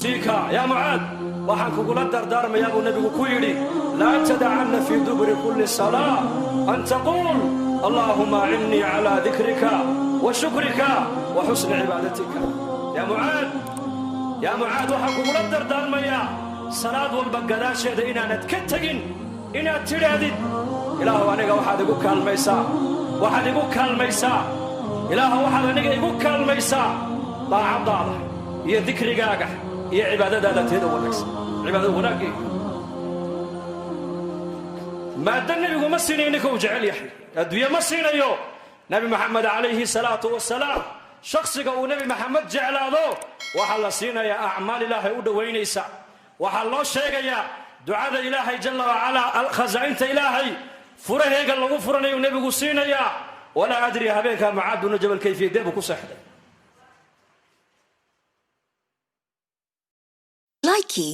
أوصيك يا معاذ waxaan kugula dardaarmayaa buu nabigu ku yidhi laa tadacanna fii duburi kulli salaa an taquul allaahuma acinnii calaa dikrika wa shukrika wa xusni cibaadatika yaa mucaad waxaan kugula dardaarmayaa salaad walba gadaasheeda inaanad ka tegin inaad tidhaahdid ilaahu aniga waxaad igu kaalmaysaa ilaahu waxaad aniga igu kaalmaysaa daacaddaada iyo dikrigaaga iyo cibaadadaada teeda wanaagsan cibaadada wanaaggeega maada nebigu ma siinayo ninka uu jecel yahay adduunye ma siinayo nebi maxamed calayhi salaatu wasalaam shakhsiga uu nebi maxamed jeclaado waxaa la siinayaa acmaal ilaahay u dhowaynaysa waxaa loo sheegayaa ducada ilaahay jalla wacalaa khasaa'inta ilaahay furaheega lagu furanayu nebigu siinayaa walaa adri habeenkaa mucaad binu jabal kayfiyadee buu ku seexday Likey